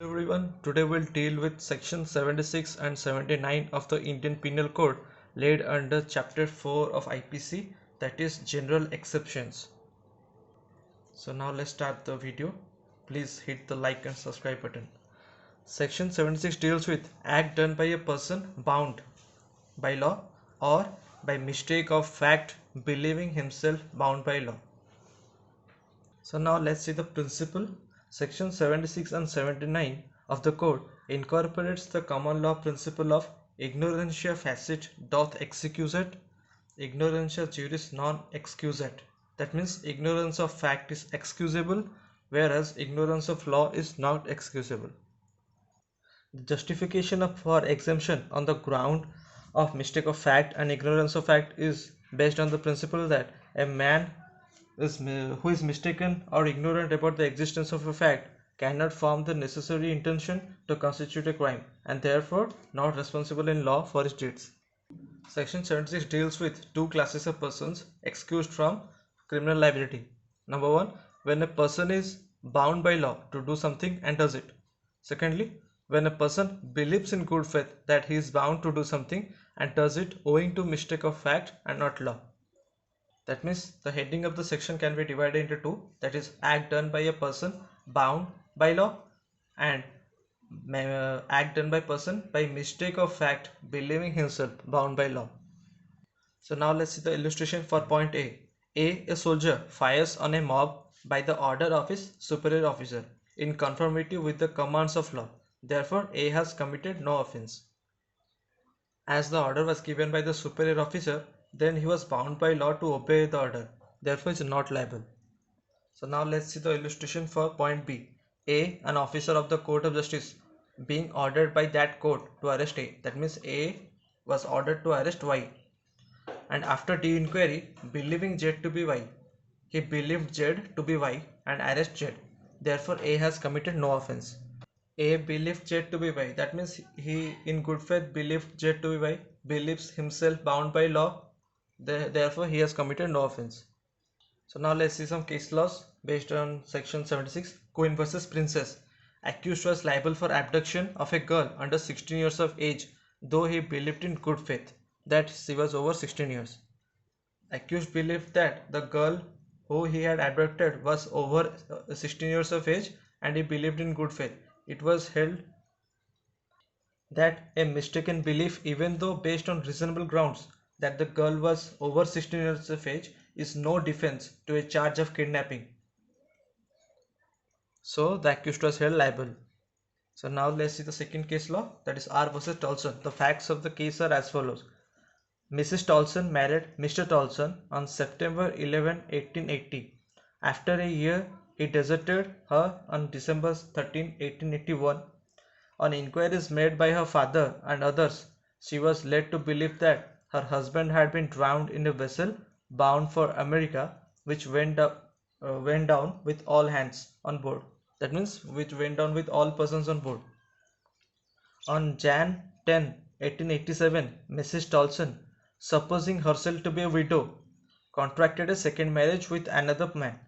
Everyone, today we'll deal with section 76 and 79 of the Indian Penal Code laid under chapter 4 of IPC, that is general exceptions. So now let's start the video. Please hit the like and subscribe button. Section 76 deals with act done by a person bound by law or by mistake of fact believing himself bound by law. So now let's see the principle. Section 76 and 79 of the code incorporates the common law principle of ignorantia facit doth excusat, ignorantia juris non excusat. That means ignorance of fact is excusable, whereas ignorance of law is not excusable. The justification for exemption on the ground of mistake of fact and ignorance of fact is based on the principle that a man who is mistaken or ignorant about the existence of a fact cannot form the necessary intention to constitute a crime and therefore not responsible in law for his deeds. Section 76 deals with two classes of persons excused from criminal liability. Number one, when a person is bound by law to do something and does it. Secondly, when a person believes in good faith that he is bound to do something and does it owing to mistake of fact and not law. That means the heading of the section can be divided into two, that is act done by a person bound by law and act done by person by mistake of fact believing himself bound by law. So now let's see the illustration for point A. A soldier fires on a mob by the order of his superior officer in conformity with the commands of law. Therefore, A has committed no offense. As the order was given by the superior officer, then he was bound by law to obey the order. Therefore, he is not liable. So now let's see the illustration for point B. A, an officer of the court of justice, being ordered by that court to arrest A. That means A was ordered to arrest Y. And after due inquiry, believing Z to be Y, he believed Z to be Y and arrest Z. Therefore, A has committed no offense. A believed Z to be Y. That means he in good faith believed Z to be Y, believes himself bound by law. Therefore, he has committed no offense. So now let's see some case laws based on section 76. Queen versus Princess. Accused was liable for abduction of a girl under 16 years of age, though he believed in good faith that she was over 16 years. Accused believed that the girl who he had abducted was over 16 years of age and he believed in good faith. It was held that a mistaken belief, even though based on reasonable grounds that the girl was over 16 years of age, is no defense to a charge of kidnapping. So the accused was held liable. So now let's see the second case law, that is R versus Tolson. The facts of the case are as follows. Mrs. Tolson married Mr. Tolson on September 11, 1880. After a year, he deserted her on December 13, 1881. On inquiries made by her father and others, she was led to believe that her husband had been drowned in a vessel bound for America, which went down with all hands on board. That means which went down with all persons on board. On Jan 10, 1887, Mrs. Tolson, supposing herself to be a widow, contracted a second marriage with another man.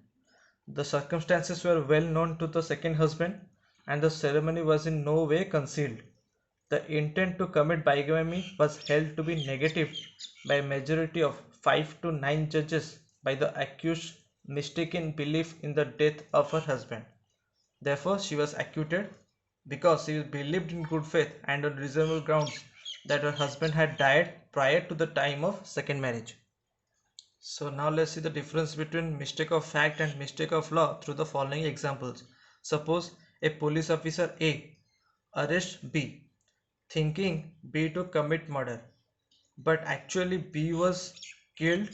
The circumstances were well known to the second husband and the ceremony was in no way concealed. The intent to commit bigamy was held to be negative by a majority of 5 to 9 judges by the accused's mistaken belief in the death of her husband. Therefore, she was acquitted because she believed in good faith and on reasonable grounds that her husband had died prior to the time of second marriage. So now let's see the difference between mistake of fact and mistake of law through the following examples. Suppose a police officer A arrests B thinking B to commit murder, but actually B was killed.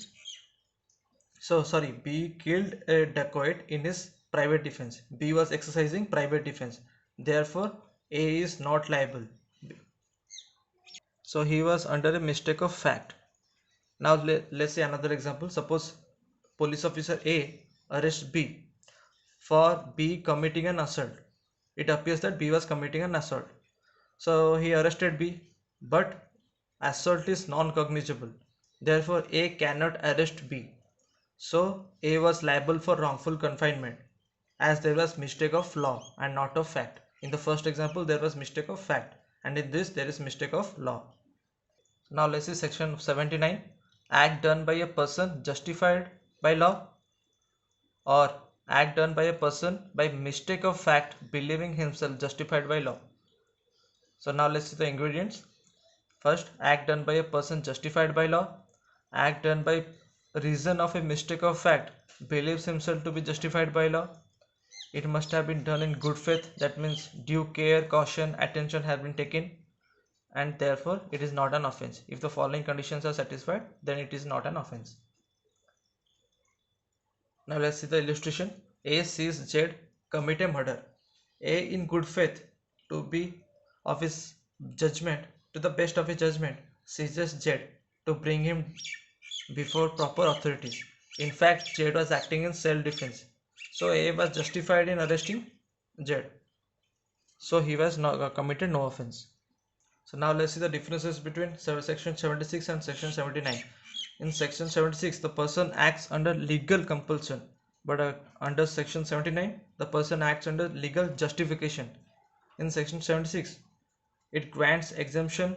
B killed a dacoit in his private defense. B was exercising private defense. Therefore, A is not liable. So he was under a mistake of fact. Now let's say another example. Suppose police officer A arrests B for B committing an assault. It appears that B was committing an assault. So he arrested B, but assault is non-cognizable. Therefore, A cannot arrest B. So A was liable for wrongful confinement as there was mistake of law and not of fact. In the first example there was mistake of fact, and in this there is mistake of law. Now let's see section 79. Act done by a person justified by law, or act done by a person by mistake of fact believing himself justified by law. So now let's see the ingredients. First, act done by a person justified by law. Act done by reason of a mistake of fact believes himself to be justified by law. It must have been done in good faith, that means due care, caution, attention have been taken, and therefore it is not an offense. If the following conditions are satisfied, then it is not an offense. Now let's see the illustration. A sees Z commit a murder. A, in good faith, to be of his judgment, to the best of his judgment, seizes Z to bring him before proper authorities. In fact, Z was acting in self-defense. So A was justified in arresting Z. So he was not committed no offense. So now let's see the differences between section 76 and section 79. In section 76, the person acts under legal compulsion, but under section 79, the person acts under legal justification. In section 76, it grants exemption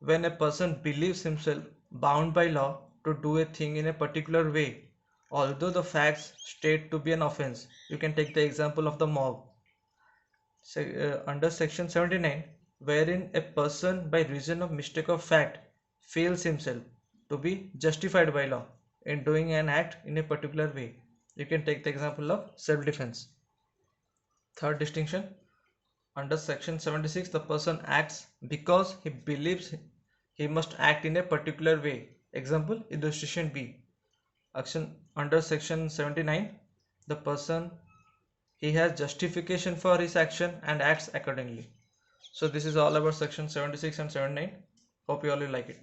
when a person believes himself bound by law to do a thing in a particular way, although the facts state to be an offense. You can take the example of the mob. Under section 79, wherein a person by reason of mistake of fact feels himself to be justified by law in doing an act in a particular way. You can take the example of self-defense. Third distinction, under section 76, the person acts because he believes he must act in a particular way. Example, illustration B. Action under section 79, the person, he has justification for his action and acts accordingly. So this is all about section 76 and 79. Hope you all will like it.